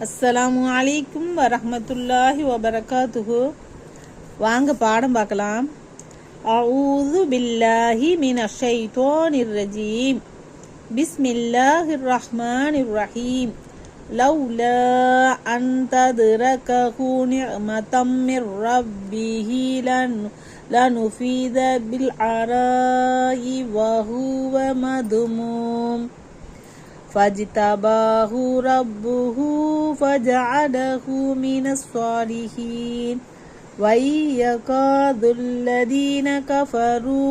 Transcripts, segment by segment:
அஸ்ஸலாமு அலைக்கும் வரஹ்மத்துல்லாஹி வபரகாத்துஹு. வாங்க பாடம் பார்க்கலாம். அஊது பில்லாஹி மினஷ் ஷைத்தானிர் ரஜீம். பிஸ்மில்லாஹிர் ரஹ்மானிர் ரஹீம். லவ்லா அன் தத்ரகஹு நிஅமதம் மிர் ரப்பிஹி லனுஃபித பில் அராஇ வஹுவ மதுமூம் فاجتباه ربه فجعله من الصالحين وإن يكاد الذين كفروا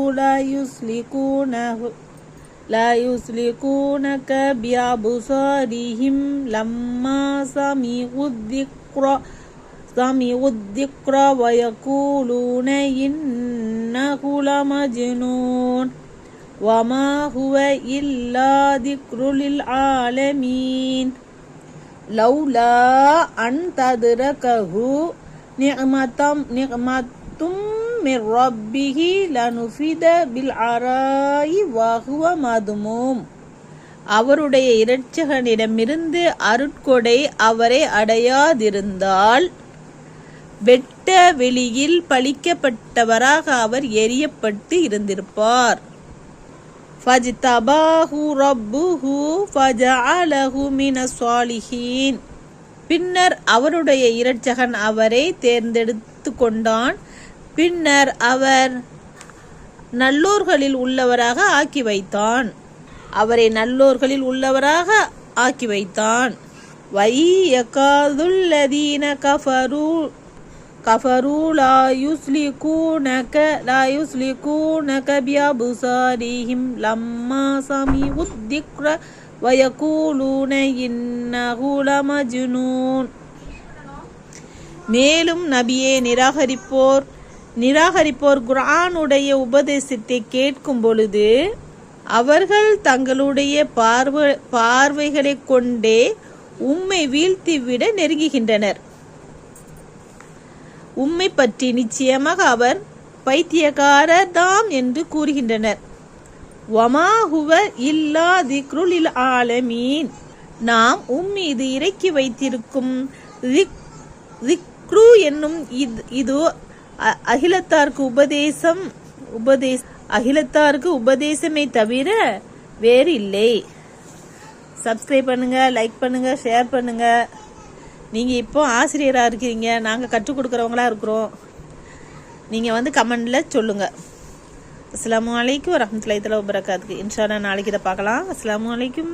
لا يسلكونك بأبصارهم لما سمعوا الذكر ويقولون إنه لمجنون وما هو إلا ذكر للعالمين لولا أن تدركه نعمة من ربه لنفد بالعراء وهو مذموم. அவருடைய இரட்சகனிடமிருந்து அருட்கொடை அவரை அடையாதிருந்தால் வெட்ட வெளியில் பழிக்கப்பட்டவராக அவர் எரியப்பட்டு இருந்திருப்பார். فَاجْتَبَاهُ رَبُّهُ فَجَعَلَهُ مِنَ الصَّالِحِينَ. பின்னர் அவருடைய இரட்சகன் அவரை தேர்ந்தெடுத்து கொண்டான். பின்னர் அவர் நல்லோர்களில் உள்ளவராக ஆக்கி வைத்தான். அவரை நல்லோர்களில் உள்ளவராக ஆக்கி வைத்தான். وَيَكَادُ كفروا لا يسلكونك بأبصارهم لما سمعوا الذكر ويقولون إنه لمجنون. மேலும் நபியே, நிராகரிப்போர் குர்ஆனுடைய உபதேசத்தை கேட்கும் பொழுது அவர்கள் தங்களுடைய பார்வைகளை கொண்டே உம்மை வீழ்த்திவிட நெருங்குகின்றனர். உம்மை பற்றி நிச்சயமாக அவர் பைத்தியக்காரர் தாம் என்று கூறுகின்றனர். வமா ஹுவ இல்லா திக்ருல் லில் ஆலமீன். நாம் மீது இறக்கி வைத்திருக்கும் திக்ரு என்னும் இது அகிலத்தாருக்கு உபதேசமே தவிர வேறு இல்லை. சப்ஸ்கிரைப் பண்ணுங்க, லைக் பண்ணுங்க, ஷேர் பண்ணுங்க. நீங்கள் இப்போ ஆசிரியராக இருக்கிறீங்க, நாங்கள் கற்றுக் கொடுக்குறவங்களா இருக்கிறோம். நீங்கள் கமெண்டில் சொல்லுங்கள். அஸ்ஸலாமு அலைக்கும் வரஹ்மத்துல்லாஹி வபரகாத்துஹு. இன்ஷா அல்லாஹ் நாளைக்கு இதை பார்க்கலாம். அஸ்ஸலாமு அலைக்கும்.